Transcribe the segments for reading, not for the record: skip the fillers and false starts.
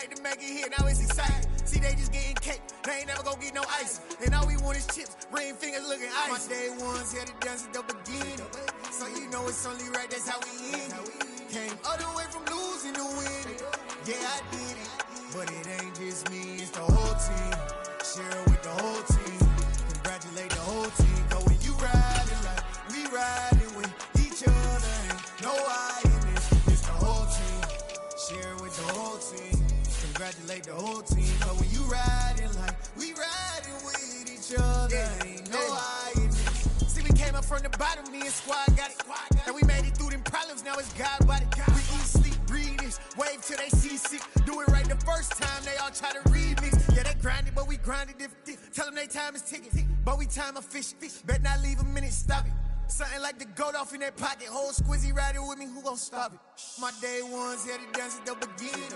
like to make it here, now it's exciting. See, they just getting cake, they ain't never gonna get no ice. And all we want is chips, ring fingers looking ice. My day ones here to dance at the beginning. So you know it's only right, that's how we end it. Came all the way from losing to winning. Yeah, I did it. But it ain't just me, it's the whole team. Share it with the whole team. Congratulate the whole team. Cause when you riding like we riding with each other, ain't no I in this. It's the whole team. Share it with the whole team. Congratulate the whole team. Cause when you riding like we riding with each other, ain't no I in this. See, we came up from the bottom, me and squad got it. And we made it through them problems, now it's God body. We eat, sleep, breathe this, wave till they see sick. Do it right the first time, they all try to remix. Yeah, they grinded, but we grinded different. Tell them they time is ticking, but we time efficient. Bet not leave a minute, stop it. Something like the goat off in their pocket. Whole squizzy riding with me, who gon' stop it? My day ones here to dance at the beginning.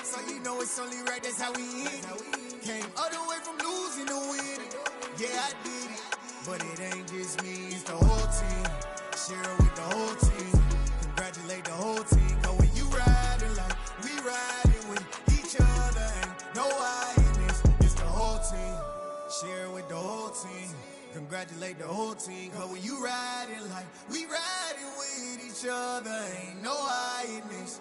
So you know it's only right, that's how we end it. Came all the way from losing to winning. Yeah, I did it. But it ain't just me, it's the whole team. Share it with the whole team. Congratulate the whole team. Cause when you riding like we riding with each other, ain't no I in this. It's the whole team. Share it with the whole team. Congratulate the whole team. Cause when you riding like we riding with each other, ain't no I in this.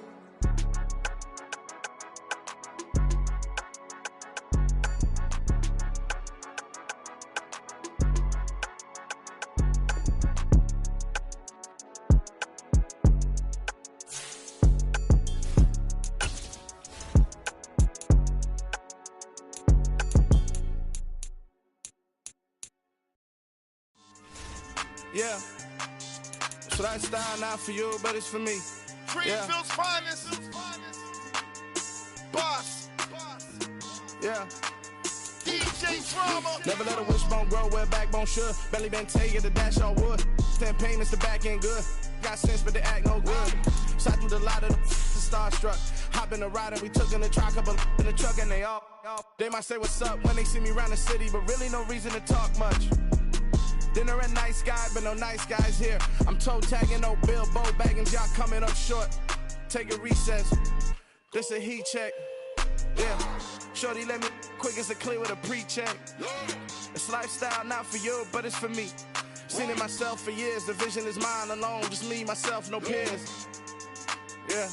Yeah, so that style not for you, but it's for me. Greenfield's finest. Boss. Yeah. DJ Drama. Never let a wishbone grow where backbone should. Belly been taking the dash on wood. 10 payments, the back end good. Got sense, but they act no good. Shot through the lot of the starstruck. Hop in the ride and we took in the truck, couple in the truck and they all. They might say what's up when they see me around the city, but really no reason to talk much. Dinner and nice guy, but no nice guys here. I'm toe tagging, no Bilbo Baggins, y'all coming up short. Take a recess. This a heat check. Yeah. Shorty let me quick as a clear with a pre-check. It's lifestyle not for you, but it's for me. Seen it myself for years. The vision is mine alone. Just me, myself, no peers. Yeah.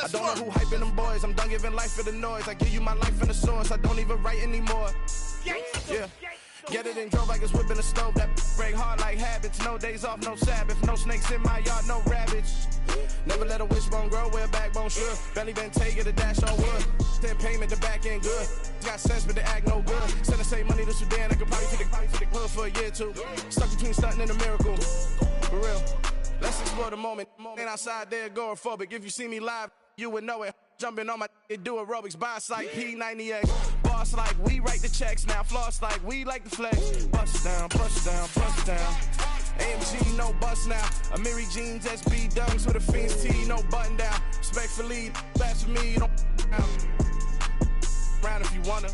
I don't know who hyping them boys. I'm done giving life for the noise. I give you my life in the source. I don't even write anymore. Yeah. Get it and drove like it's whipping the stove. That break hard like habits. No days off, no Sabbath. No snakes in my yard, no rabbits. Never let a wishbone grow where backbone should. Belly been taking the dash on wood. 10 payment, the back end good. Got sense, but they act no good. Send the same money to Sudan. I could probably take the hood for a year or two. Stuck between stunting and a miracle. For real. Let's explore the moment. Ain't outside there agoraphobic. If you see me live, you would know it. Jumping on my do aerobics, boss like P90X. Boss like we write the checks now. Floss like we like the flex. Bust down, bust down, bust down. AMG, no bust now. Amiri jeans, SB dunks with a Fiends T, no button down. Respectfully, that's for me, you don't round if you wanna.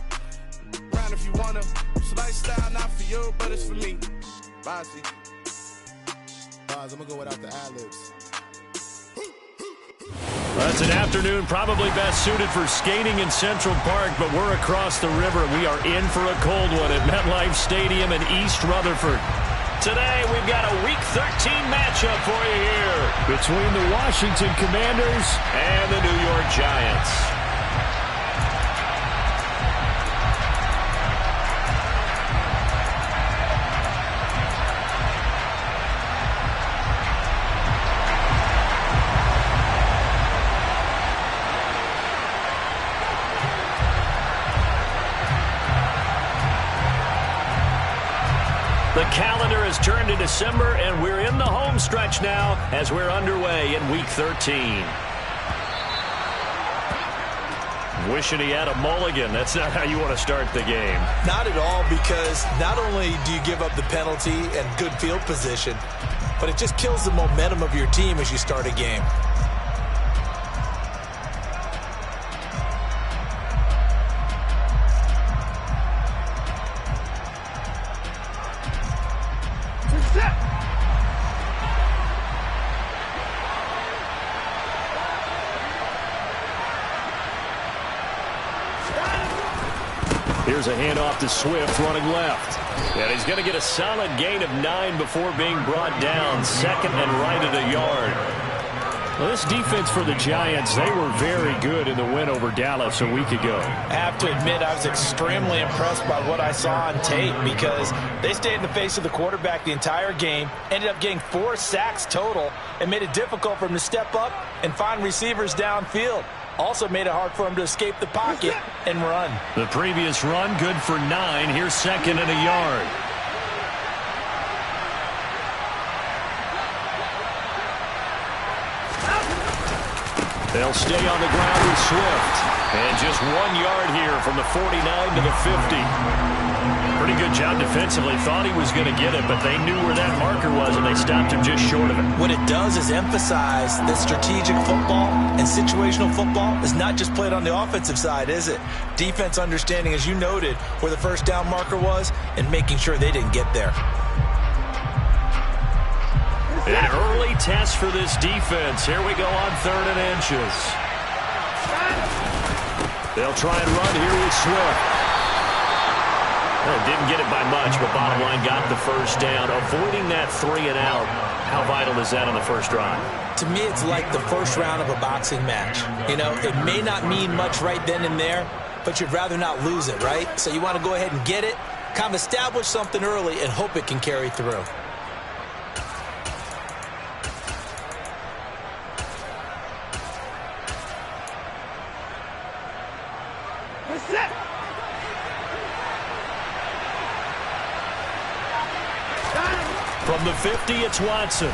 Round if you wanna. It's lifestyle not for you, but it's for me. Bossy. Boz, I'm gonna go without the ad-libs. Well, it's an afternoon probably best suited for skating in Central Park, but we're across the river. We are in for a cold one at MetLife Stadium in East Rutherford. Today, we've got a Week 13 matchup for you here between the Washington Commanders and the New York Giants. The calendar has turned to December, and we're in the home stretch now as we're underway in Week 13. Wishing he had a mulligan. That's not how you want to start the game. Not at all, because not only do you give up the penalty and good field position, but it just kills the momentum of your team as you start a game. Here's a handoff to Swift running left. And he's going to get a solid gain of 9 before being brought down. Second and right at a yard. Well, this defense for the Giants, they were very good in the win over Dallas a week ago. I have to admit, I was extremely impressed by what I saw on tape because they stayed in the face of the quarterback the entire game, ended up getting 4 sacks total, and made it difficult for him to step up and find receivers downfield. Also made it hard for him to escape the pocket and run. The previous run, good for 9. Here's second and a yard. They'll stay on the ground with Swift. And just 1 yard here from the 49 to the 50. Pretty good job defensively. Thought he was going to get it, but they knew where that marker was, and they stopped him just short of it. What it does is emphasize that strategic football and situational football is not just played on the offensive side, is it? Defense understanding, as you noted, where the first down marker was and making sure they didn't get there. An early test for this defense. Here we go on 3rd and inches. They'll try and run here with Swift. Well, didn't get it by much, but bottom line got the first down. Avoiding that 3 and out. How vital is that on the first drive? To me, it's like the first round of a boxing match. You know, it may not mean much right then and there, but you'd rather not lose it, right? So you want to go ahead and get it, kind of establish something early, and hope it can carry through. From the 50, it's Watson.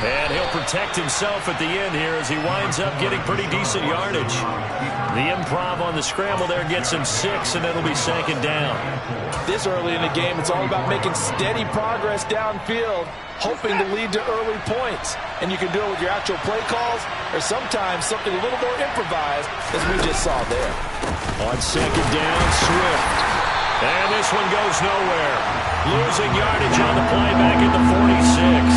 And he'll protect himself at the end here as he winds up getting pretty decent yardage. The improv on the scramble there gets him 6, and it'll be second down. This early in the game, it's all about making steady progress downfield, hoping to lead to early points. And you can do it with your actual play calls or sometimes something a little more improvised, as we just saw there. On second down, Swift. And this one goes nowhere. Losing yardage on the play back at the 46.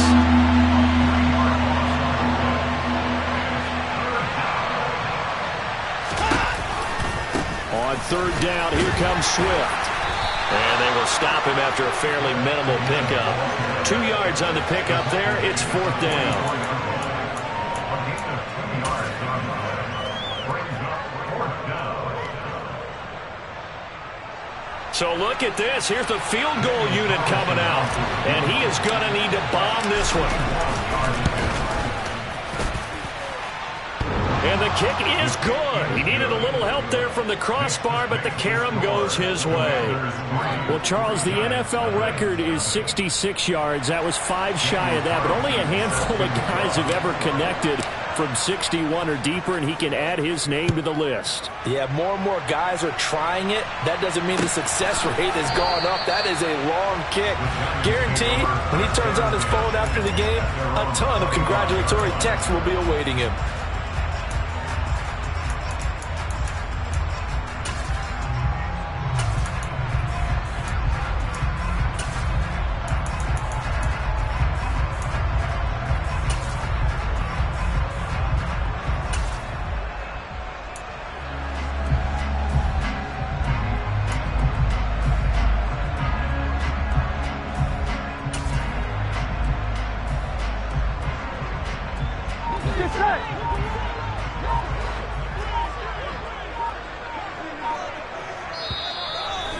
On 3rd down, here comes Swift. And they will stop him after a fairly minimal pickup. 2 yards on the pickup there. It's 4th down. So look at this. Here's the field goal unit coming out. And he is going to need to bomb this one. And the kick is good. He needed a little help there from the crossbar, but the carom goes his way. Well, Charles, the NFL record is 66 yards. That was 5 shy of that, but only a handful of guys have ever connected from 61 or deeper, and he can add his name to the list. Yeah, more and more guys are trying it. That doesn't mean the success rate has gone up. That is a long kick. Guaranteed, when he turns on his phone after the game, a ton of congratulatory texts will be awaiting him.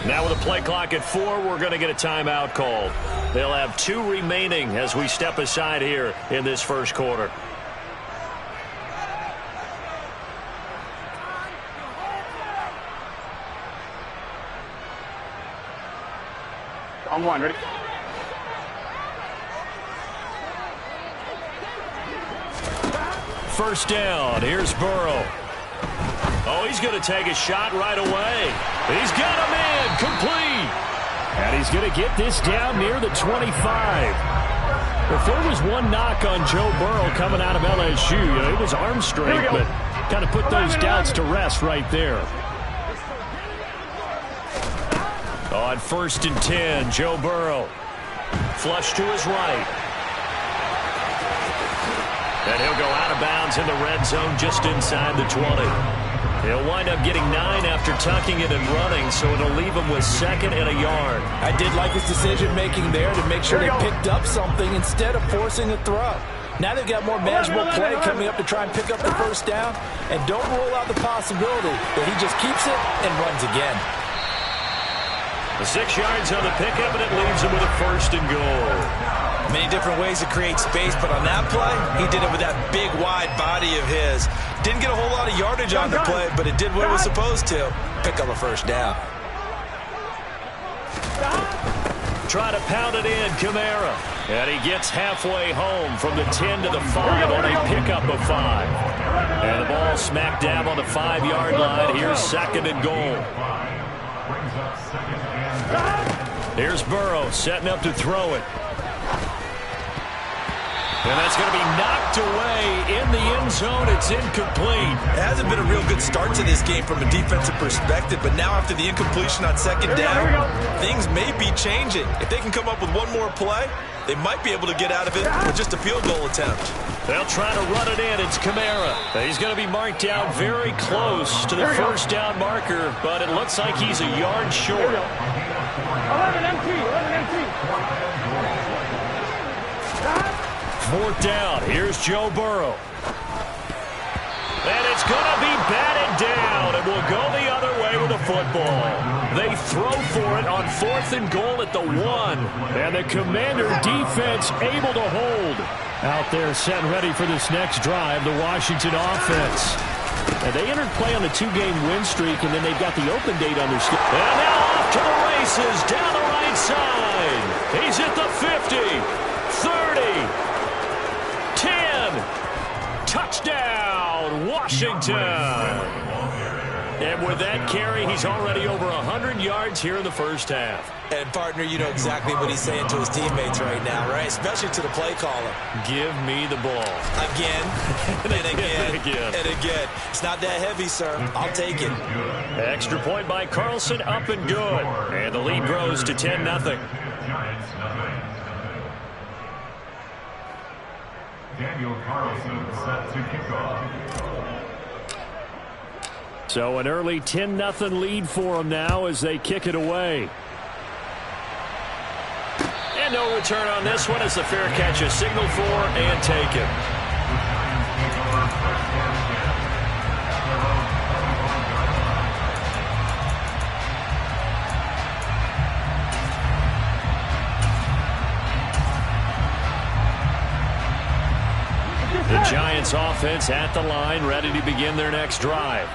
Now with a play clock at 4, we're going to get a timeout called. They'll have 2 remaining as we step aside here in this first quarter. On 1, ready? First down. Here's Burrow. Oh, he's going to take a shot right away. He's got him in. Complete. And he's going to get this down near the 25. If there was one knock on Joe Burrow coming out of LSU, it was arm strength, but kind of put those doubts to rest right there. On 1st and 10, Joe Burrow. Flush to his right. And he'll go out of bounds in the red zone just inside the 20. He'll wind up getting 9 after tucking it and running, so it'll leave him with 2nd and a yard. I did like his decision-making there to make sure they picked up something instead of forcing a throw. Now they've got more manageable play coming up to try and pick up the first down, and don't rule out the possibility that he just keeps it and runs again. The 6 yards on the pickup, and it leaves him with a 1st and goal. Many different ways to create space, but on that play, he did it with that big, wide body of his. Didn't get a whole lot of yardage on the play, but it did what it was supposed to. Pick up a first down. Try to pound it in, Kamara. And he gets halfway home from the 10 to the 5 on a pickup of 5. And the ball smack dab on the 5-yard line. Here's 2nd and goal. Here's Burrow setting up to throw it. And that's going to be knocked away in the end zone. It's incomplete. It hasn't been a real good start to this game from a defensive perspective, but now after the incompletion on 2nd down, things may be changing. If they can come up with one more play, they might be able to get out of it with just a field goal attempt. They'll try to run it in. It's Kamara. He's going to be marked down very close to the first down marker, but it looks like he's a yard short. 11 empty. 11 empty. 4th down. Here's Joe Burrow. And it's going to be batted down, and will go the other way with the football. They throw for it on 4th and goal at the 1. And the Commander defense able to hold. Out there set and ready for this next drive, the Washington offense. And they entered play on the 2-game win streak, and then they've got the open date on their stick. And now off to the races down the right side. He's at the 50, 30. 10. Touchdown, Washington. And with that carry, he's already over 100 yards here in the first half. And, partner, you know exactly what he's saying to his teammates right now, right? Especially to the play caller. Give me the ball. Again, and again, and again. It's not that heavy, sir. I'll take it. Extra point by Carlson, up and good. And the lead grows to 10-0. Daniel Carlson set to kick off. So an early 10-0 lead for them now as they kick it away. And no return on this one as the fair catch is signaled for and taken. The Giants offense at the line, ready to begin their next drive.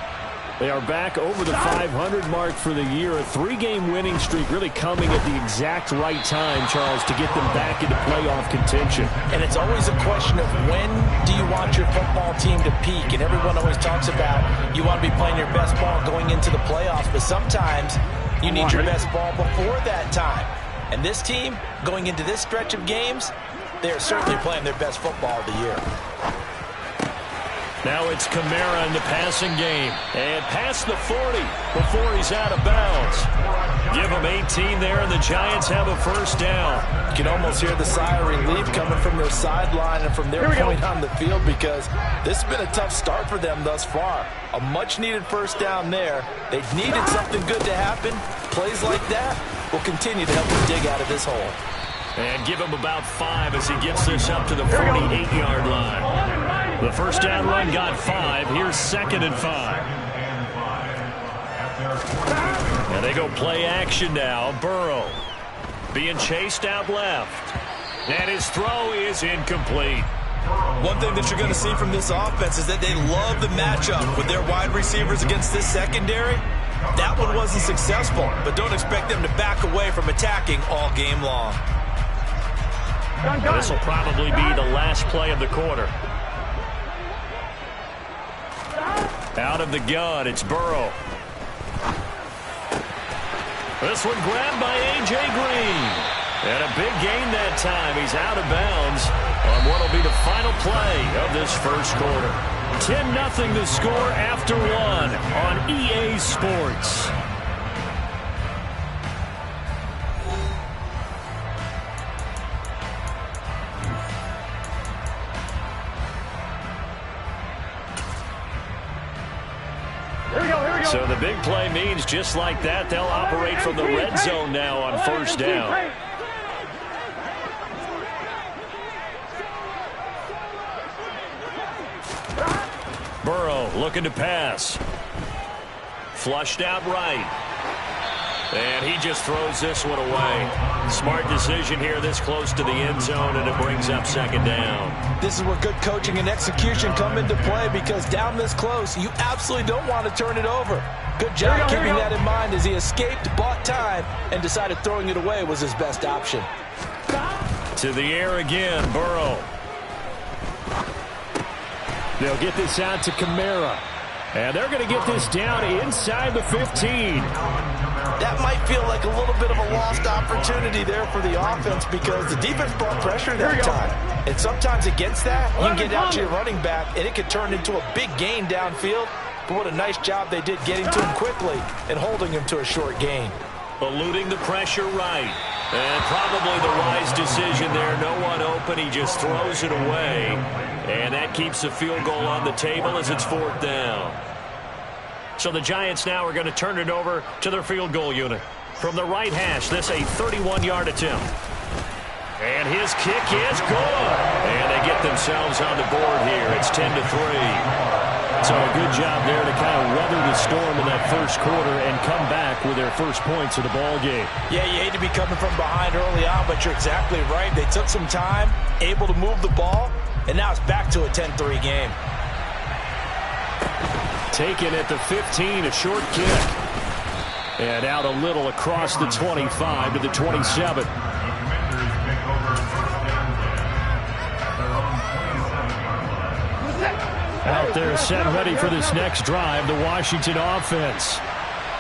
They are back over the 500 mark for the year. A 3-game winning streak really coming at the exact right time, Charles, to get them back into playoff contention. And it's always a question of when do you want your football team to peak? And everyone always talks about you want to be playing your best ball going into the playoffs, but sometimes you need your best ball before that time. And this team, going into this stretch of games, they are certainly playing their best football of the year. Now it's Kamara in the passing game. And past the 40 before he's out of bounds. Give him 18 there, and the Giants have a first down. You can almost hear the sigh of relief coming from their sideline and from their point on the field, because this has been a tough start for them thus far. A much-needed first down there. They needed something good to happen. Plays like that will continue to help them dig out of this hole. And give him about 5 as he gets this up to the 48-yard line. The first down run got 5. Here's 2nd and 5. And they go play action now. Burrow being chased out left. And his throw is incomplete. One thing that you're going to see from this offense is that they love the matchup with their wide receivers against this secondary. That one wasn't successful, but don't expect them to back away from attacking all game long. This will probably be the last play of the quarter. Out of the gun, it's Burrow. This one grabbed by A.J. Green. And a big gain that time. He's out of bounds on what will be the final play of this first quarter. 10-0 the score after 1 on EA Sports. So the big play means just like that, they'll operate from the red zone now on first down. Burrow looking to pass. Flushed out right. And he just throws this one away. Smart decision here this close to the end zone, and it brings up second down. This is where good coaching and execution come into play, because down this close, you absolutely don't want to turn it over. Good job keeping that in mind as he escaped, bought time, and decided throwing it away was his best option. To the air again, Burrow. They'll get this out to Kamara. And they're going to get this down inside the 15. That might feel like a little bit of a lost opportunity there for the offense, because the defense brought pressure that time. And sometimes against that, you can get out to your running back, and it could turn into a big gain downfield. But what a nice job they did getting to him quickly and holding him to a short gain. Eluding the pressure right. And probably the wise decision there. No one open. He just throws it away. And that keeps the field goal on the table as it's fourth down. So the Giants now are going to turn it over to their field goal unit. From the right hash, this a 31-yard attempt. And his kick is good. And they get themselves on the board here. It's 10-3. So a good job there to kind of weather the storm in that first quarter and come back with their first points of the ball game. Yeah, you hate to be coming from behind early on, but you're exactly right. They took some time, able to move the ball, and now it's back to a 10-3 game. Taken at the 15, a short kick. And out a little across the 25 to the 27. Out there set ready for this next drive, the Washington offense.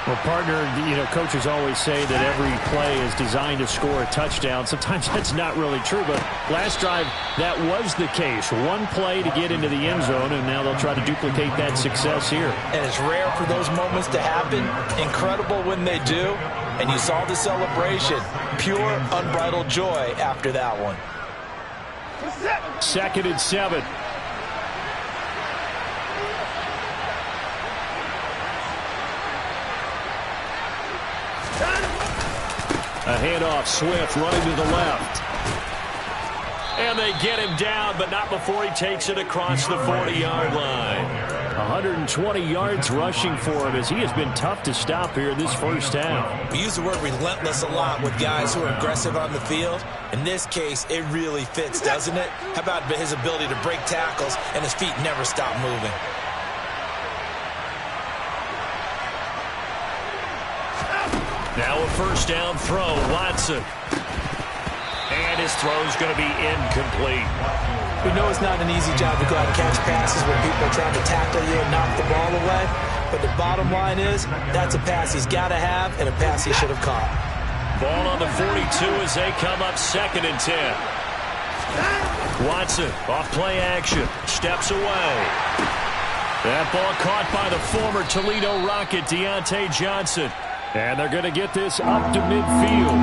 Well, partner, coaches always say that every play is designed to score a touchdown. Sometimes that's not really true, but last drive, that was the case. One play to get into the end zone, and now they'll try to duplicate that success here. And it's rare for those moments to happen. Incredible when they do. And you saw the celebration. Pure, unbridled joy after that one. 2nd and 7. A handoff, Swift running to the left. And they get him down, but not before he takes it across the 40-yard line. 120 yards rushing for him, as he has been tough to stop here this first half. We use the word relentless a lot with guys who are aggressive on the field. In this case, it really fits, doesn't it? How about his ability to break tackles and his feet never stop moving? Now a first down throw, Watson. And his throw's going to be incomplete. We know it's not an easy job to go out and catch passes when people are trying to tackle you and knock the ball away. But the bottom line is, that's a pass he's got to have and a pass he should have caught. Ball on the 42 as they come up 2nd and 10. Watson off play action, steps away. That ball caught by the former Toledo Rocket, Deontay Johnson. And they're going to get this up to midfield.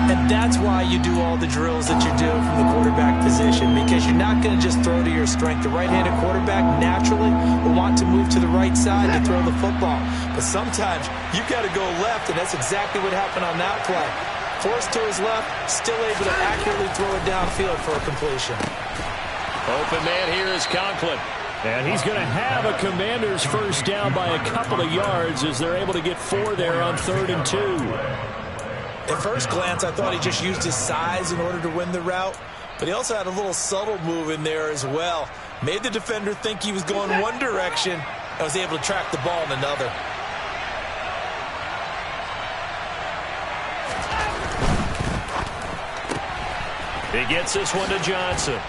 And that's why you do all the drills that you do from the quarterback position, because you're not going to just throw to your strength. The right-handed quarterback naturally will want to move to the right side to throw the football. But sometimes you've got to go left, and that's exactly what happened on that play. Forced to his left, still able to accurately throw it downfield for a completion. Open man here is Conklin. And he's going to have a Commanders first down by a couple of yards as they're able to get 4 there on 3rd and 2. At first glance, I thought he just used his size in order to win the route, but he also had a little subtle move in there as well. Made the defender think he was going one direction and was able to track the ball in another. He gets this one to Johnson.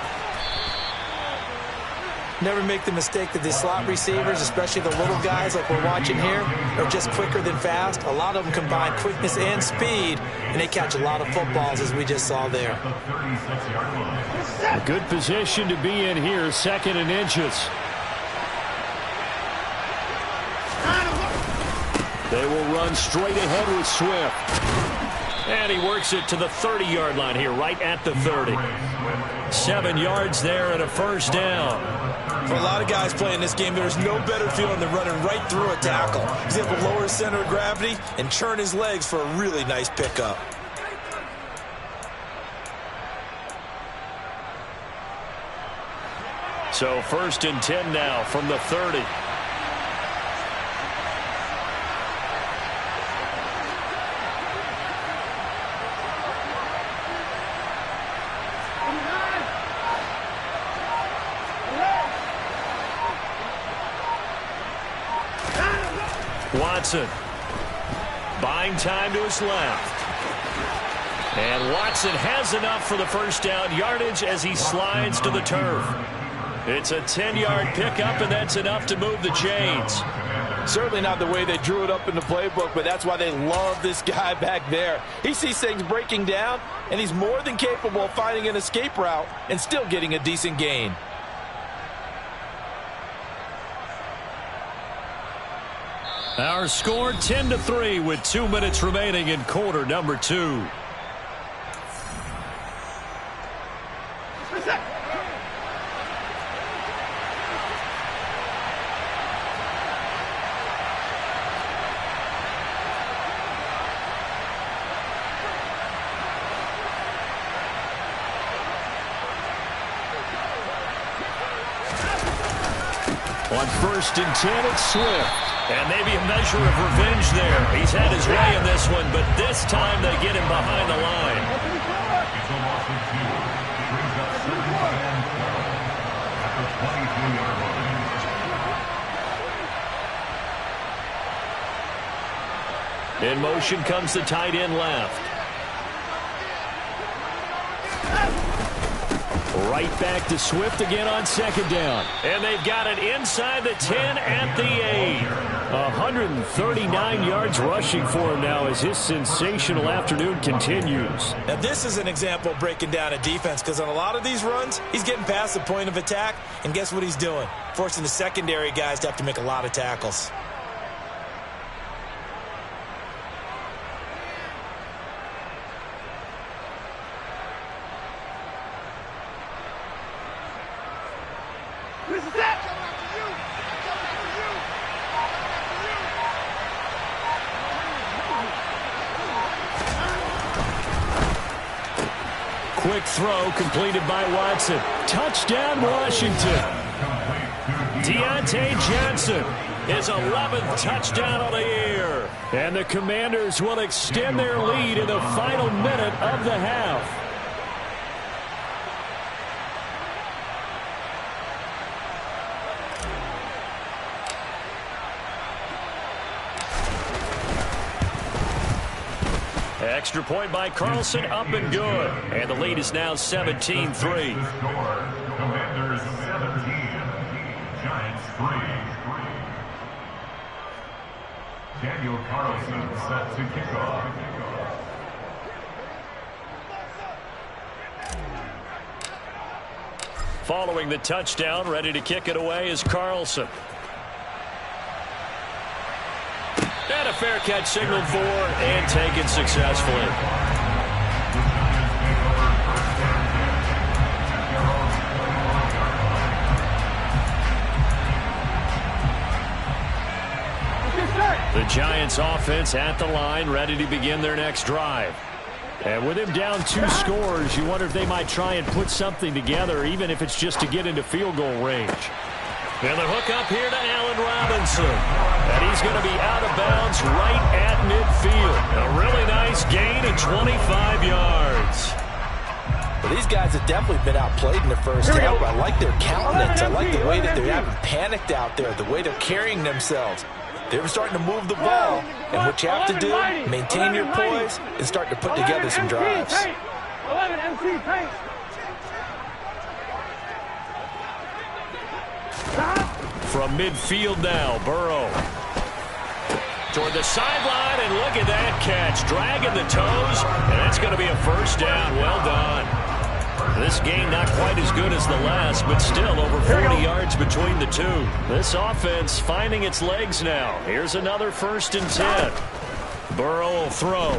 Never make the mistake that the slot receivers, especially the little guys like we're watching here, are just quicker than fast. A lot of them combine quickness and speed, and they catch a lot of footballs, as we just saw there. A good position to be in here, 2nd and inches. They will run straight ahead with Swift. And he works it to the 30-yard line here, right at the 30. 7 yards there and a first down. For a lot of guys playing this game, there's no better feeling than running right through a tackle. He's able to lower his center of gravity and churn his legs for a really nice pickup. So 1st and 10 now from the 30. Watson buying time to his left. And Watson has enough for the first down yardage as he slides to the turf. It's a 10-yard pickup, and that's enough to move the chains. Certainly not the way they drew it up in the playbook, but that's why they love this guy back there. He sees things breaking down, and he's more than capable of finding an escape route and still getting a decent gain. Our score 10-3 with 2 minutes remaining in quarter number 2. On 1st and 10, it's Swift. And maybe a measure of revenge there. He's had his way in this one, but this time they get him behind the line. It's a loss of 2. Brings up 7th and 12 at the 23-yard line. In motion comes the tight end left. Right back to Swift again on 2nd down. And they've got it inside the 10 at the 8. 139 yards rushing for him now as his sensational afternoon continues. Now this is an example of breaking down a defense, because on a lot of these runs, he's getting past the point of attack, and guess what he's doing? Forcing the secondary guys to have to make a lot of tackles. Quick throw completed by Watson. Touchdown, Washington. Deontay Johnson, his 11th touchdown of the year. And the Commanders will extend their lead in the final minute of the half. Extra point by Carlson, up and good. And the lead is now 17-3. Commanders 17, Giants 3. Daniel Carlson set to kick off. Following the touchdown, ready to kick it away is Carlson. And a fair catch signaled for and taken successfully. The Giants offense at the line, ready to begin their next drive. And with him down 2 scores, you wonder if they might try and put something together, even if it's just to get into field goal range. And the hook up here to Allen Robinson. And he's going to be out of bounds right at midfield. A really nice gain of 25 yards. Well, these guys have definitely been outplayed in the first half, but I like their countenance. I like the way that they haven't panicked out there, the way they're carrying themselves. They're starting to move the ball, and what you have to do, maintain your poise and start to put together some drives. 11 MC paint. From midfield now, Burrow. Toward the sideline, and look at that catch. Dragging the toes, and that's going to be a first down. Well done. This game not quite as good as the last, but still over 40 yards between the two. This offense finding its legs now. Here's another 1st and 10. Burrow will throw.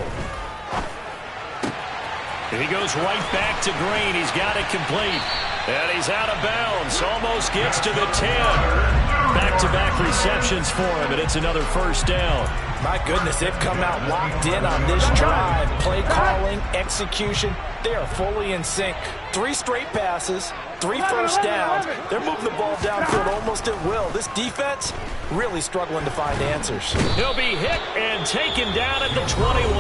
He goes right back to Green. He's got it complete. And he's out of bounds. Almost gets to the 10. Back-to-back receptions for him, and it's another first down. My goodness, they've come out locked in on this drive. Play calling, execution, they are fully in sync. 3 straight passes, 3 first downs. They're moving the ball downfield almost at will. This defense really struggling to find answers. He'll be hit and taken down at the 21.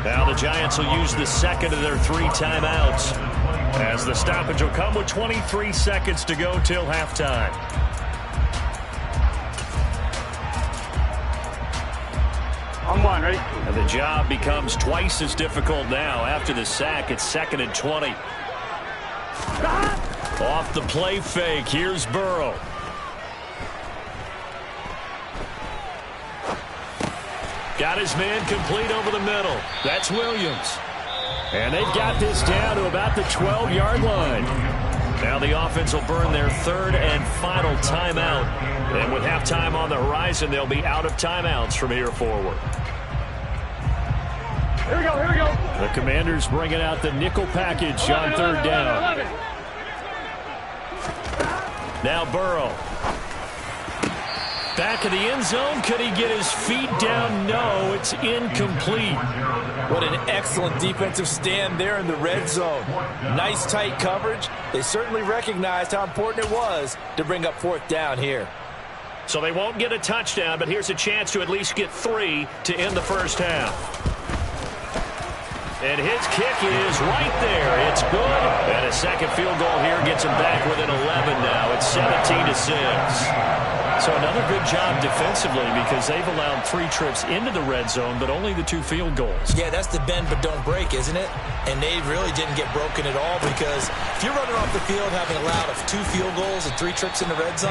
Now the Giants will use the second of their 3 timeouts, as the stoppage will come with 23 seconds to go till halftime. On one, ready? And the job becomes twice as difficult now. After the sack, it's 2nd and 20. Off the play fake, here's Burrow. Got his man complete over the middle. That's Williams. And they've got this down to about the 12-yard line. Now the offense will burn their 3rd and final timeout. And with halftime on the horizon, they'll be out of timeouts from here forward. Here we go, here we go. The Commanders bringing out the nickel package on 3rd down. 11. Now Burrow. Back of the end zone. Could he get his feet down? No, it's incomplete. What an excellent defensive stand there in the red zone. Nice tight coverage. They certainly recognized how important it was to bring up 4th down here. So they won't get a touchdown, but here's a chance to at least get 3 to end the first half. And his kick is right there. It's good. And a second field goal here gets him back within 11 now. It's 17-6. So another good job defensively, because they've allowed 3 trips into the red zone, but only the 2 field goals. Yeah, that's the bend but don't break, isn't it? And they really didn't get broken at all, because if you're running off the field having allowed 2 field goals and 3 trips in the red zone,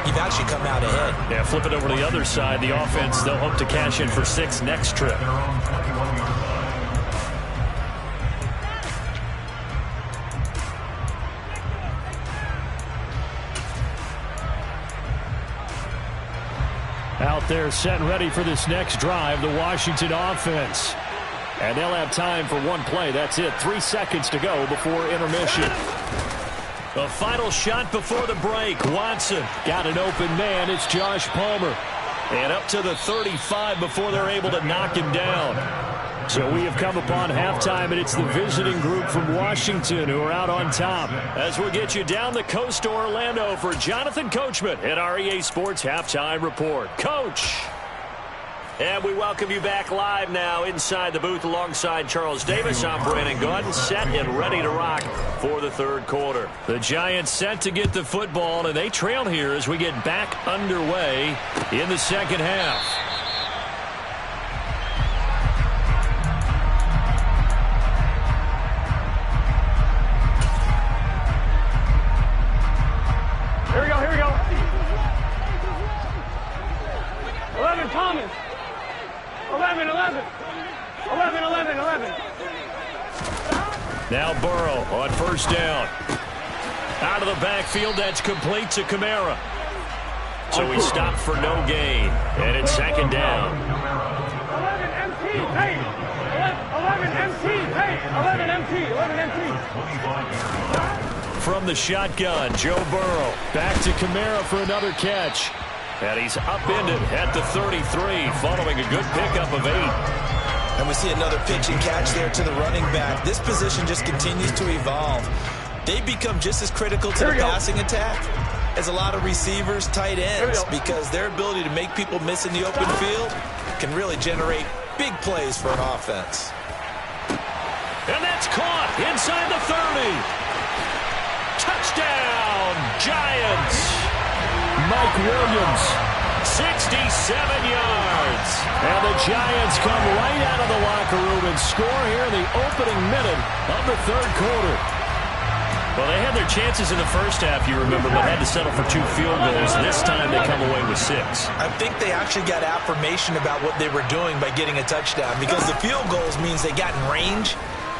you've actually come out ahead. Yeah, flip it over to the other side. The offense, they'll hope to cash in for 6 next trip. Out there set and ready for this next drive, the Washington offense. And they'll have time for 1 play. That's it. 3 seconds to go before intermission. The final shot before the break. Watson got an open man. It's Josh Palmer. And up to the 35 before they're able to knock him down. So we have come upon halftime, and it's the visiting group from Washington who are out on top. As we'll get you down the coast to Orlando for Jonathan Coachman at our EA Sports Halftime Report. Coach! And we welcome you back live now inside the booth alongside Charles Davis. I'm Brandon Gordon, set and ready to rock for the 3rd quarter. The Giants set to get the football, and they trail here as we get back underway in the 2nd half. Here we go, here we go. 11, Thomas. 11, 11. 11, 11, 11. Now Burrow on 1st down. Out of the backfield, that's complete to Kamara. So he stopped for no gain, and it's 2nd down. 11 MT, hey. 11 MT, hey. 11 MT, 11 MT. From the shotgun, Joe Burrow back to Kamara for another catch. And he's upended at the 33, following a good pickup of 8. And we see another pitch and catch there to the running back. This position just continues to evolve. They become just as critical to the passing attack as a lot of receivers, tight ends, because their ability to make people miss in the open field can really generate big plays for an offense. And that's caught inside the 30. Touchdown, Giants. Mike Williams, 67 yards. And the Giants come right out of the locker room and score here in the opening minute of the 3rd quarter. Well, they had their chances in the first half, you remember, but had to settle for 2 field goals. This time they come away with 6. I think they actually got affirmation about what they were doing by getting a touchdown, because the field goals means they got in range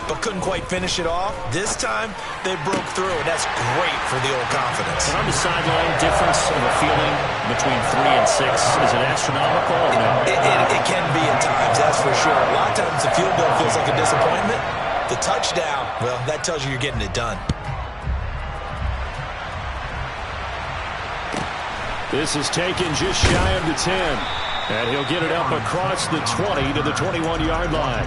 but couldn't quite finish it off. This time, they broke through, and that's great for the old confidence. And on the sideline, difference of a feeling between 3 and 6, is it astronomical or no? It can be at times, that's for sure. A lot of times the field goal feels like a disappointment. The touchdown, well, that tells you you're getting it done. This is taken just shy of the 10. And he'll get it up across the 20 to the 21-yard line.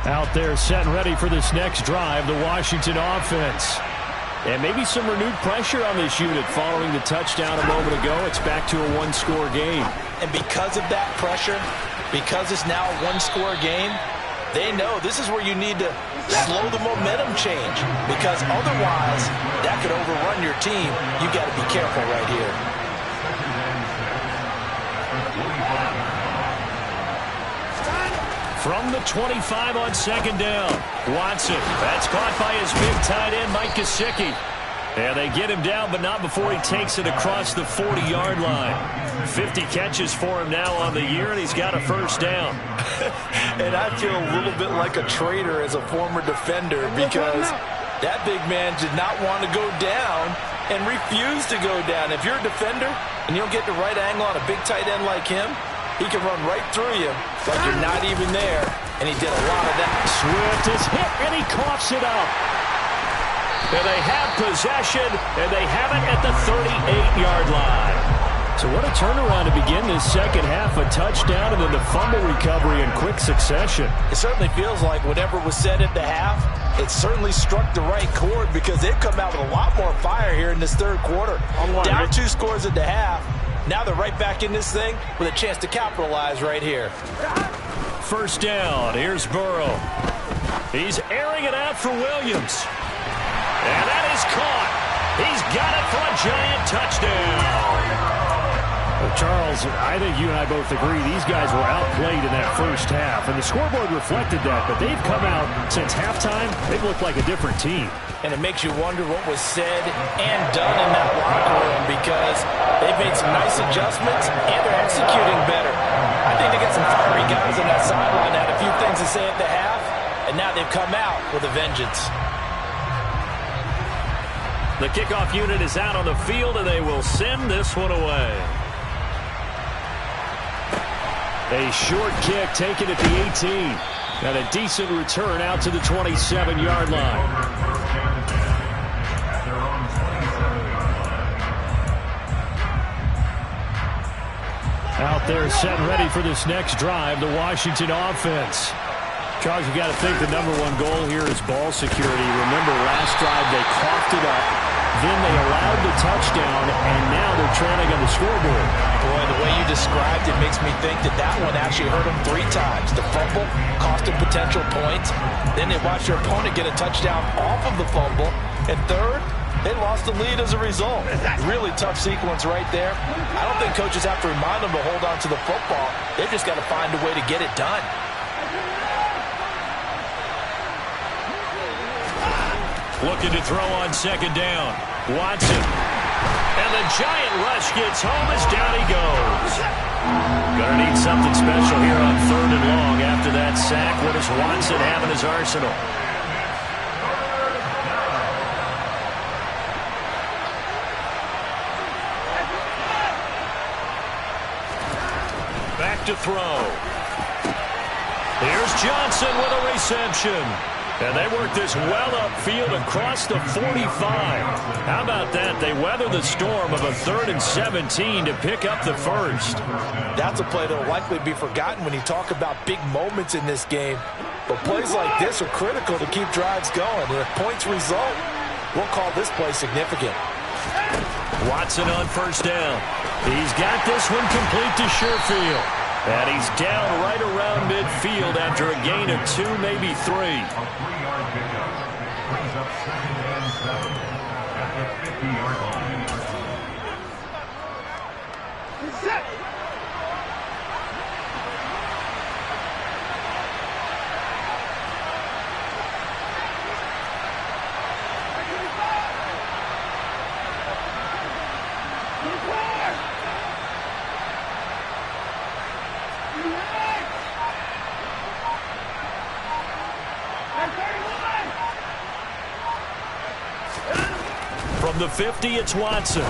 Out there set and ready for this next drive, the Washington offense. And maybe some renewed pressure on this unit following the touchdown a moment ago. It's back to a one-score game. And because of that pressure, because it's now a one-score game, they know this is where you need to slow the momentum change, because otherwise that could overrun your team. You got to be careful right here. From the 25 on second down, Watson. That's caught by his big tight end, Mike Gesicki. And they get him down, but not before he takes it across the 40-yard line. 50 catches for him now on the year, and he's got a first down. And I feel a little bit like a traitor as a former defender, because that big man did not want to go down and refused to go down. If you're a defender and you don't get the right angle on a big tight end like him, he can run right through you like you're not even there, and he did a lot of that. Swift is hit, and he coughs it up. And they have possession, and they have it at the 38-yard line. So what a turnaround to begin this second half. A touchdown and then the fumble recovery in quick succession. It certainly feels like whatever was said at the half, it certainly struck the right chord, because they've come out with a lot more fire here in this third quarter. Down 2 scores at the half. Now they're right back in this thing with a chance to capitalize right here. First down. Here's Burrow. He's airing it out for Williams. And that is caught. He's got it for a giant touchdown. Well, Charles, I think you and I both agree these guys were outplayed in that first half, and the scoreboard reflected that, but they've come out since halftime. They've looked like a different team. And it makes you wonder what was said and done in that locker room, because they've made some nice adjustments and they're executing better. I think they got some fiery guys on that sideline that had a few things to say at the half, and now they've come out with a vengeance. The kickoff unit is out on the field, and they will send this one away. A short kick taken at the 18. And a decent return out to the 27-yard line. Out there set and ready for this next drive, the Washington offense. Charles, you got to think the #1 goal here is ball security. Remember, last drive they coughed it up, then they allowed the touchdown, and now they're trailing on the scoreboard. Boy, the way you described it makes me think that that one actually hurt them 3 times. The fumble cost them potential points. Then they watched their opponent get a touchdown off of the fumble. And third, they lost the lead as a result. Really tough sequence right there. I don't think coaches have to remind them to hold on to the football. They've just got to find a way to get it done. Looking to throw on second down. Watson. And the giant rush gets home as down he goes. Gonna need something special here on 3rd and long after that sack. What does Watson have in his arsenal? Back to throw. Here's Johnson with a reception. And they work this well upfield across the 45. How about that? They weather the storm of a 3rd and 17 to pick up the first. That's a play that will likely be forgotten when you talk about big moments in this game. But plays like this are critical to keep drives going. And if points result, we'll call this play significant. Watson on first down. He's got this one complete to Sherfield. And he's down right around midfield after a gain of 2, maybe 3. A 3-yard pickup brings up 2nd and 7 at the 50-yard line. From the 50, it's Watson.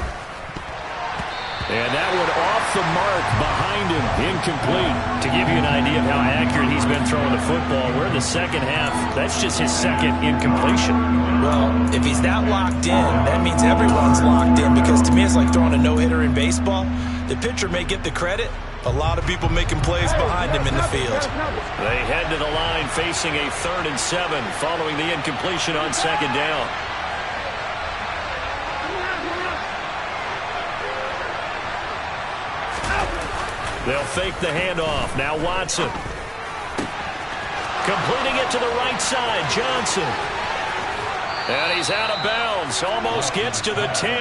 And that one off the mark behind him, incomplete. To give you an idea of how accurate he's been throwing the football, we're in the second half. That's just his second incompletion. Well, if he's that locked in, that means everyone's locked in, because to me it's like throwing a no-hitter in baseball. The pitcher may get the credit. A lot of people making plays behind him in the field. They head to the line facing a 3rd and 7 following the incompletion on 2nd down. They'll fake the handoff. Now Watson. Completing it to the right side. Johnson. And he's out of bounds. Almost gets to the 10.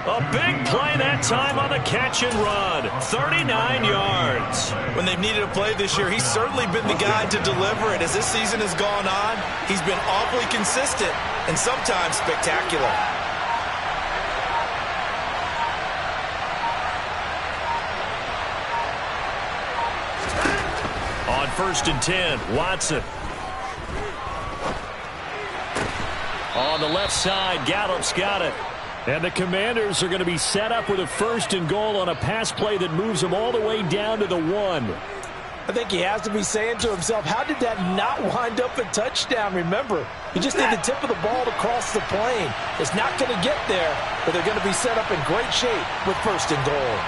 A big play that time on the catch and run. 39 yards. When they've needed a play this year, he's certainly been the guy to deliver it. As this season has gone on, he's been awfully consistent and sometimes spectacular. On 1st and 10, Watson. On the left side, Gallup's got it. And the Commanders are going to be set up with a 1st and goal on a pass play that moves them all the way down to the 1. I think he has to be saying to himself, how did that not wind up a touchdown? Remember, he just need the tip of the ball to cross the plane. It's not going to get there, but they're going to be set up in great shape with 1st and goal.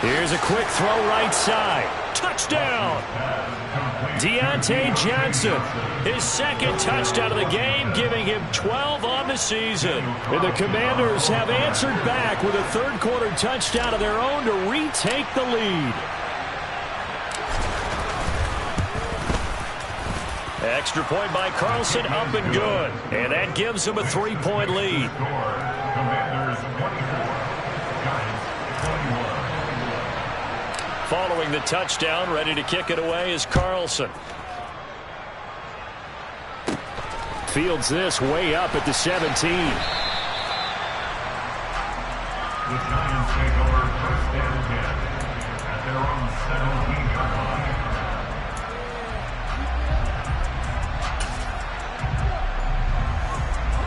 Here's a quick throw right side. Touchdown! Deontay Johnson, his 2nd touchdown of the game, giving him 12 on the season. And the Commanders have answered back with a 3rd quarter touchdown of their own to retake the lead. Extra point by Carlson, up and good. And that gives them a 3-point lead. Commanders 24, Giants 21. Following the touchdown, ready to kick it away is Carlson. Fields this way up at the 17. The Giants take over 1st and 10 at their own 17-yard line.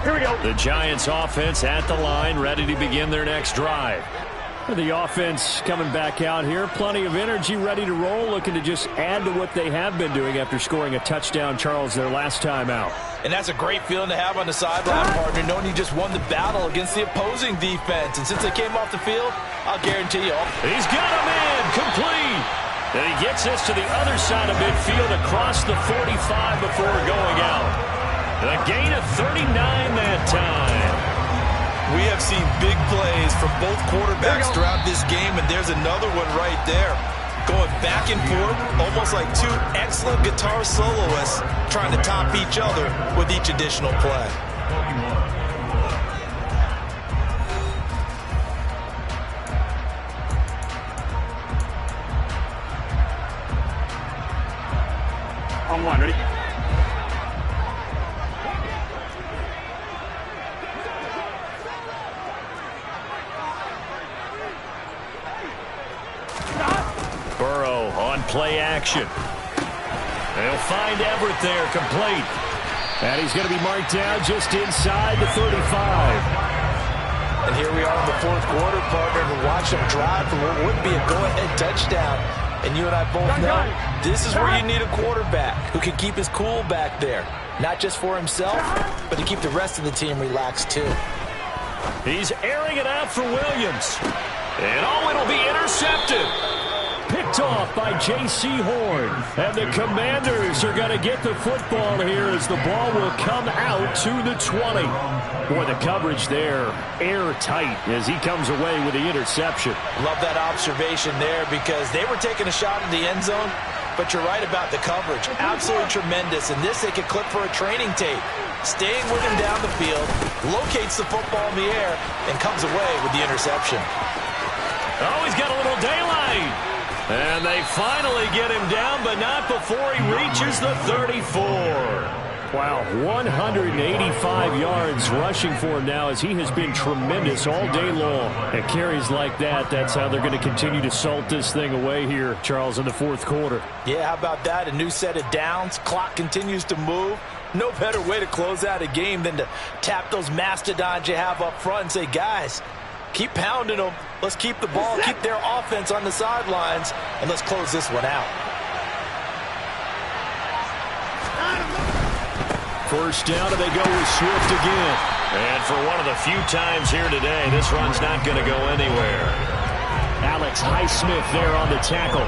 Here we go. The Giants offense at the line, ready to begin their next drive. The offense coming back out here. Plenty of energy, ready to roll, looking to just add to what they have been doing after scoring a touchdown, Charles, their last time out. And that's a great feeling to have on the sideline, partner, knowing you just won the battle against the opposing defense. And since they came off the field, I'll guarantee you. He's got him in, complete. And he gets this to the other side of midfield across the 45 before going out. A gain of 39 that time. We have seen big plays from both quarterbacks throughout this game, and there's another one right there. Going back and forth, almost like 2 excellent guitar soloists trying to top each other with each additional play. On 1, ready? Burrow on play action. They'll find Everett there, complete. And he's going to be marked down just inside the 35. And here we are in the 4th quarter, partner, to watch them drive for what would be a go-ahead touchdown. And you and I both know this is where you need a quarterback who can keep his cool back there. Not just for himself, but to keep the rest of the team relaxed too. He's airing it out for Williams. And it'll be intercepted. Picked off by J.C. Horn. And the Commanders are going to get the football here as the ball will come out to the 20. Boy, the coverage there, airtight as he comes away with the interception. Love that observation there because they were taking a shot in the end zone, but you're right about the coverage. Absolutely tremendous. And this they could clip for a training tape. Staying with him down the field, locates the football in the air, and comes away with the interception. Oh, he's got a little daylight. And they finally get him down, but not before he reaches the 34. Wow, 185 yards rushing for him now as he has been tremendous all day long. And carries like that, that's how they're going to continue to salt this thing away here, Charles, in the fourth quarter. Yeah, how about that? A new set of downs. Clock continues to move. No better way to close out a game than to tap those mastodons you have up front and say, guys, keep pounding them. Let's keep the ball, keep their offense on the sidelines, and let's close this one out. First down, and they go with Swift again. And for one of the few times here today, this run's not going to go anywhere. Alex Highsmith there on the tackle.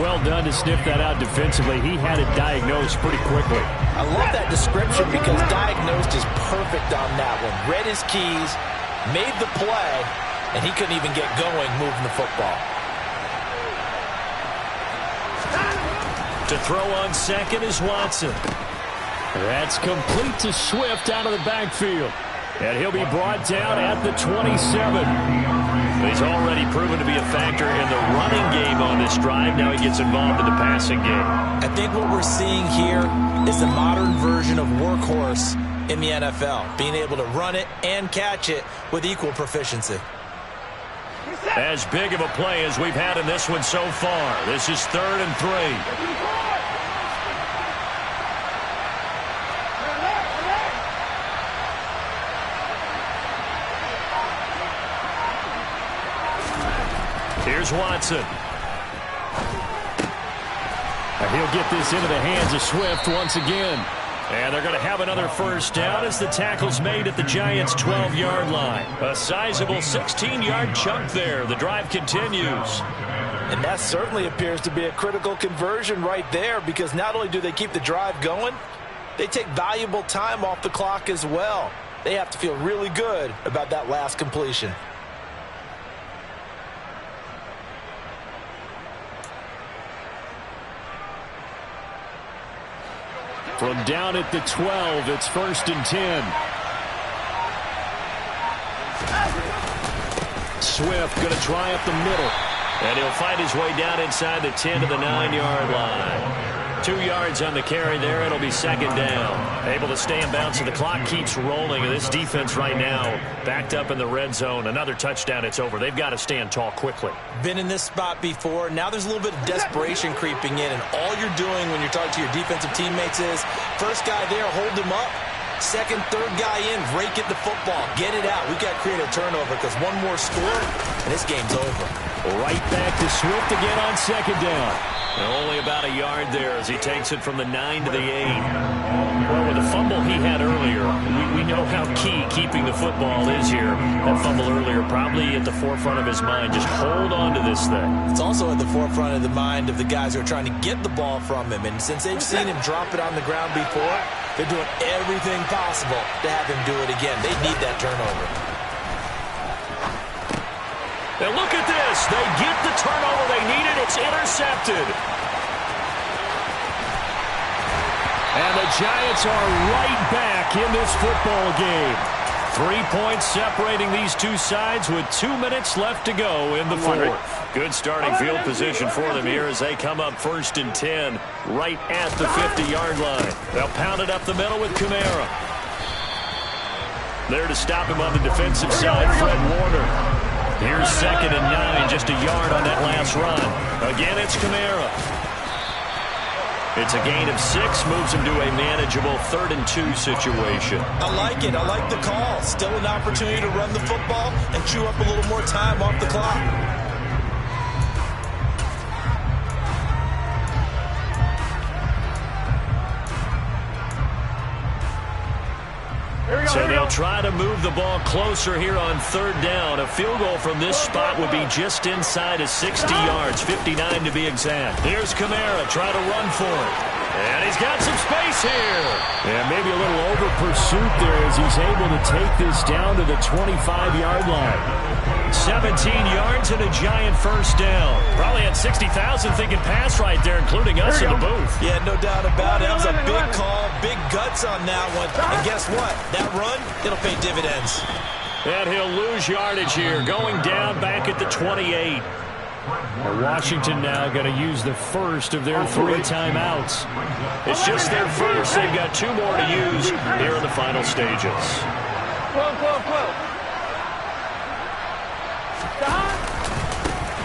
Well done to sniff that out defensively. He had it diagnosed pretty quickly. I love that description because diagnosed is perfect on that one. Read his keys, made the play, and he couldn't even get going moving the football. To throw on second is Watson. That's complete to Swift out of the backfield. And he'll be brought down at the 27. He's already proven to be a factor in the running game on this drive. Now he gets involved in the passing game. I think what we're seeing here is the modern version of workhorse in the NFL. Being able to run it and catch it with equal proficiency. As big of a play as we've had in this one so far. This is 3rd and 3. Here's Watson. And he'll get this into the hands of Swift once again. And they're going to have another first down as the tackle's made at the Giants' 12-yard line. A sizable 16-yard chunk there. The drive continues. And that certainly appears to be a critical conversion right there because not only do they keep the drive going, they take valuable time off the clock as well. They have to feel really good about that last completion. From down at the 12, it's 1st and 10. Swift going to try up the middle. And he'll fight his way down inside the 10 to the 9-yard line. 2 yards on the carry there. It'll be 2nd down. Able to stay in bounds, so the clock keeps rolling. And this defense right now backed up in the red zone. Another touchdown, it's over. They've got to stand tall quickly. Been in this spot before. Now there's a little bit of desperation creeping in. And all you're doing when you're talking to your defensive teammates is, first guy there, hold him up. Second, third guy in, rake at the football. Get it out. We've got to create a turnover because one more score, and this game's over. Right back to Swift again on 2nd down. Only about a yard there as he takes it from the 9 to the 8. Well, with the fumble he had earlier, we know how key keeping the football is here. That fumble earlier probably at the forefront of his mind. Just hold on to this thing. It's also at the forefront of the mind of the guys who are trying to get the ball from him. And since they've seen him drop it on the ground before, they're doing everything possible to have him do it again. They need that turnover. And look at this. They get the turnover they needed. It's intercepted. And the Giants are right back in this football game. 3 points separating these two sides with 2 minutes left to go in the fourth. Good starting field position for them here as they come up 1st and 10 right at the 50-yard line. They'll pound it up the middle with Kamara. There to stop him on the defensive side, Fred Warner. Here's 2nd and 9, just a yard on that last run. Again, it's Kamara. It's a gain of 6, moves him to a manageable 3rd and 2 situation. I like it. I like the call. Still an opportunity to run the football and chew up a little more time off the clock. So they'll try to move the ball closer here on 3rd down. A field goal from this spot would be just inside of 60 yards, 59 to be exact. Here's Kamara, try to run for it. And he's got some space here. And maybe a little over pursuit there as he's able to take this down to the 25-yard line. 17 yards and a Giant first down. Probably had 60,000 thinking pass right there, including us in the booth. Yeah, no doubt about it. That was a big call, big guts on that one. And guess what? That run, it'll pay dividends. And he'll lose yardage here, going down back at the 28. Well, Washington now going to use the first of their 3 timeouts. It's just their first. They've got 2 more to use here in the final stages.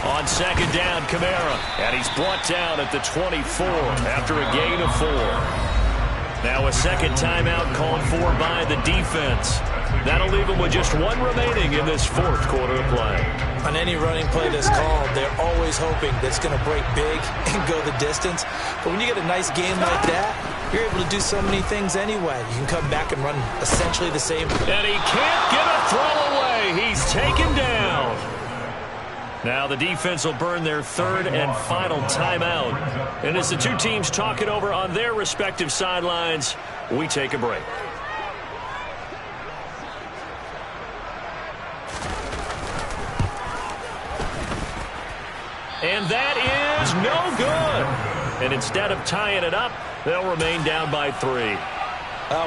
On second down, Kamara, and he's brought down at the 24 after a gain of 4. Now a second timeout called for by the defense. That'll leave them with just 1 remaining in this 4th quarter of play. On any running play that's called, they're always hoping that it's going to break big and go the distance. But when you get a nice game like that, you're able to do so many things anyway. You can come back and run essentially the same. And he can't get a throw away. He's taken down. Now the defense will burn their 3rd and final timeout. And as the 2 teams talk it over on their respective sidelines, we take a break. And that is no good. And instead of tying it up, they'll remain down by 3.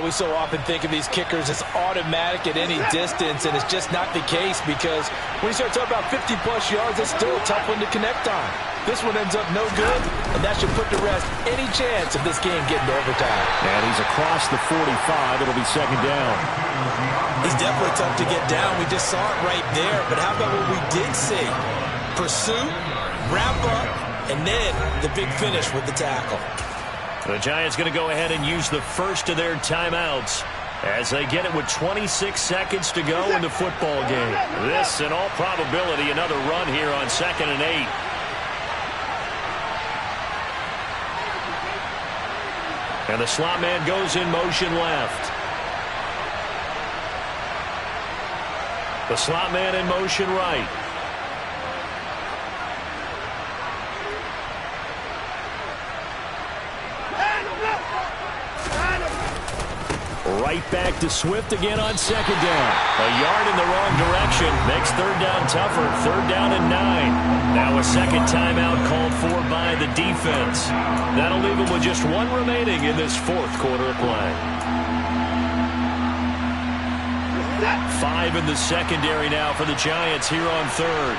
We so often think of these kickers as automatic at any distance, and it's just not the case because when you start talking about 50-plus yards, it's still a tough one to connect on. This one ends up no good, and that should put to rest any chance of this game getting to overtime. And he's across the 45. It'll be second down. He's definitely tough to get down. We just saw it right there, but how about what we did see? Pursuit, wrap up, and then the big finish with the tackle. The Giants going to go ahead and use the first of their timeouts as they get it with 26 seconds to go in the football game. This, in all probability, another run here on 2nd and 8. And the slot man goes in motion left. The slot man in motion right. Right back to Swift again on second down. A yard in the wrong direction makes 3rd down tougher. 3rd down and 9. Now a second timeout called for by the defense. That'll leave them with just 1 remaining in this 4th quarter of play. 5 in the secondary now for the Giants here on 3rd.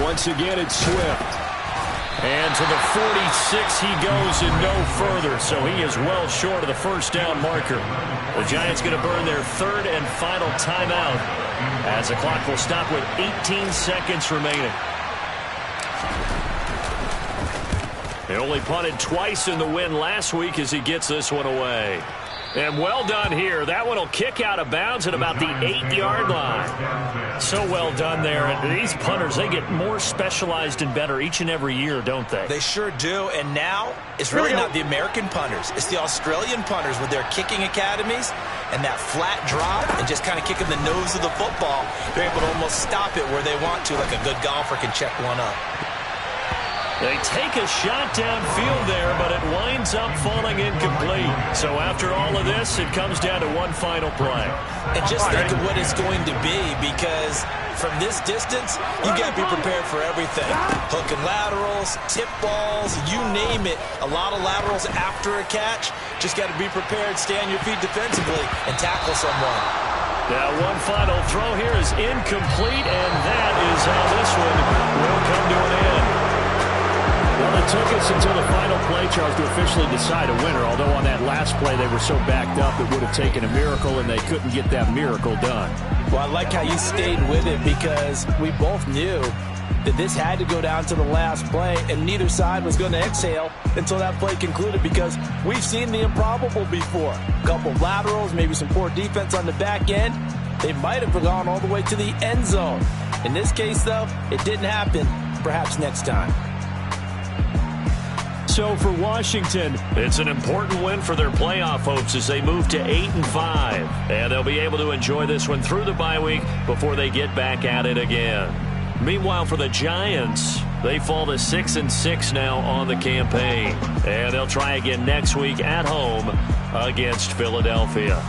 Once again, it's Swift. And to the 46 he goes and no further, so he is well short of the first down marker. The Giants going to burn their 3rd and final timeout as the clock will stop with 18 seconds remaining. They only punted twice in the win last week as he gets this one away. And well done here. That one will kick out of bounds at about the 8-yard line. So well done there. And these punters, they get more specialized and better each and every year, don't they? They sure do. And now it's really not the American punters. It's the Australian punters with their kicking academies and that flat drop and just kind of kicking the nose of the football. They're able to almost stop it where they want to, like a good golfer can check one up. They take a shot downfield there, but it winds up falling incomplete. So after all of this, it comes down to one final play. And just think of what it's going to be, because from this distance, you got to be prepared for everything. Hook and laterals, tip balls, you name it. A lot of laterals after a catch. Just got to be prepared, stay on your feet defensively, and tackle someone. Now one final throw here is incomplete, and that is how this one will come to an end. Well, it took us until the final play, Charles, to officially decide a winner, although on that last play they were so backed up it would have taken a miracle, and they couldn't get that miracle done. Well, I like how you stayed with it, because we both knew that this had to go down to the last play, and neither side was going to exhale until that play concluded, because we've seen the improbable before. A couple of laterals, maybe some poor defense on the back end. They might have gone all the way to the end zone. In this case, though, it didn't happen. Perhaps next time. So for Washington, it's an important win for their playoff hopes as they move to 8-5. And they'll be able to enjoy this one through the bye week before they get back at it again. Meanwhile, for the Giants, they fall to 6-6 now on the campaign. And they'll try again next week at home against Philadelphia.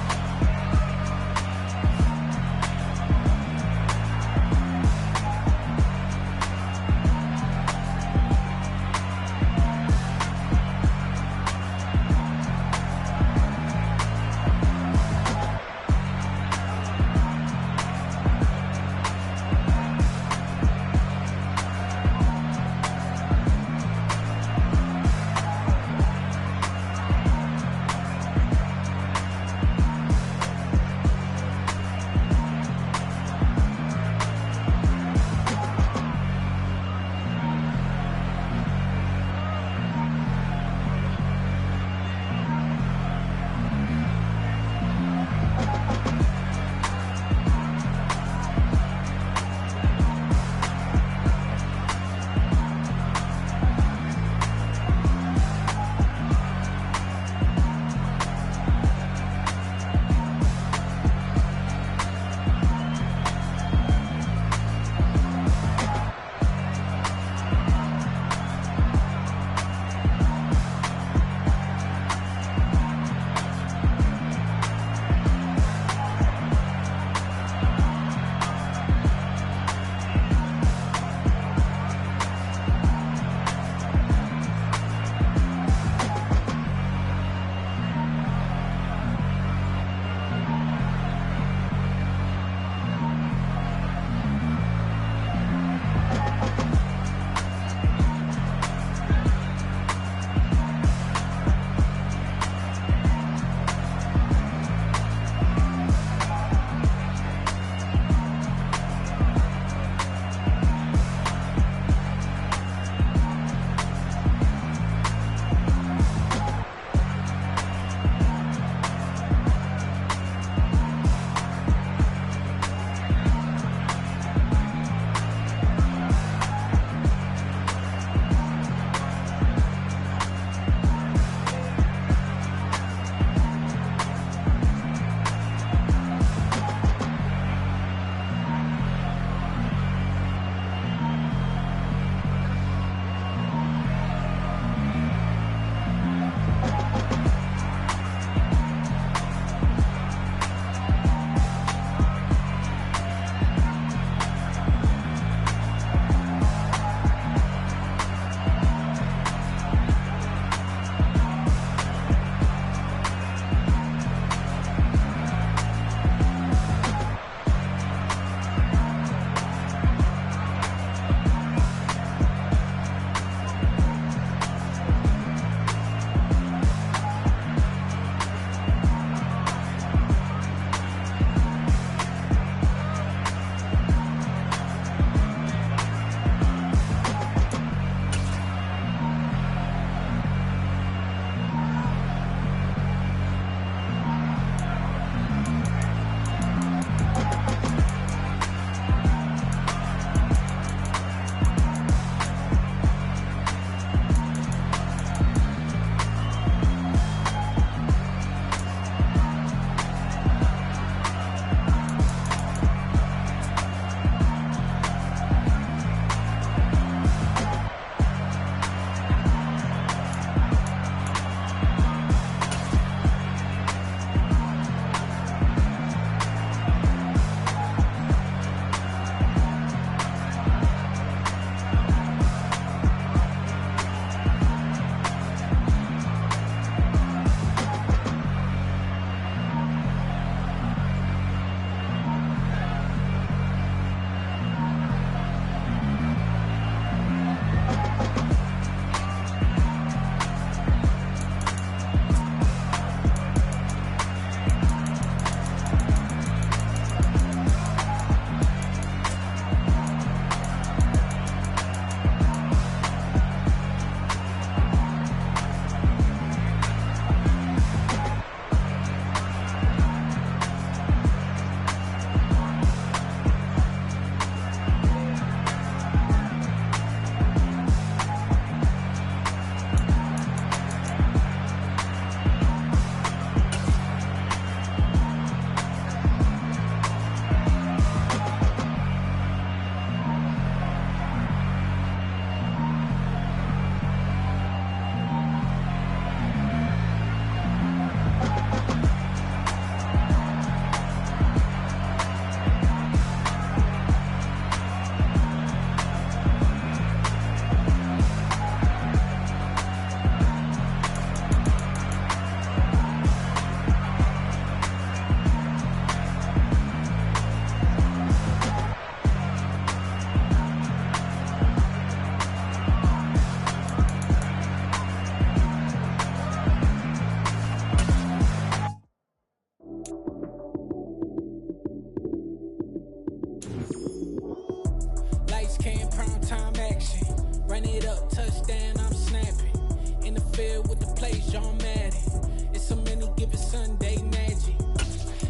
up, touchdown, I'm snapping. In the field with the plays, John Madden. It's a many given Sunday magic.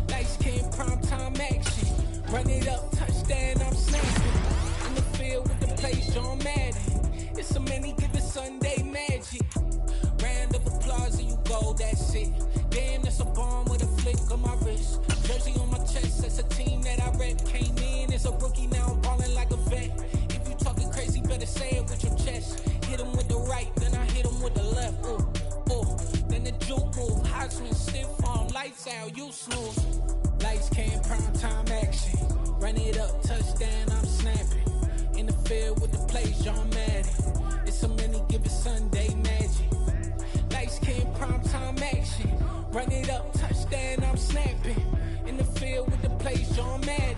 Lights came primetime action. Run it up, touchdown, I'm snapping. In the field with the plays, John Madden. It's a many given Sunday magic. Round of applause and you go, that's it. Damn, that's a bomb with a flick on my wrist. Jersey on my chest, that's a team that I rep. Came in as a rookie, now I'm balling like a vet. If you talking crazy, better say it with your chest. Hit him with the right, then I hit him with the left. Ooh, ooh. Then the juke move, Hodgman stiff on, lights out, you snooze. Lights came, prime time action. Run it up, touchdown, I'm snapping. In the field with the plays, John Madden. It's a many given Sunday magic. Lights came, prime time action. Run it up, touchdown, I'm snapping. In the field with the plays, John Madden.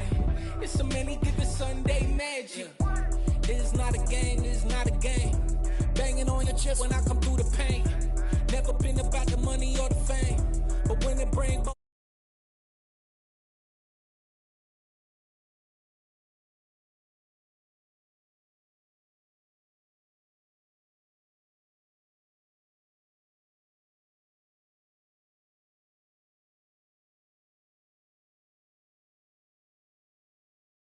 It's a many given Sunday magic. This is not a game, this is not a game. Banging on your chest when I come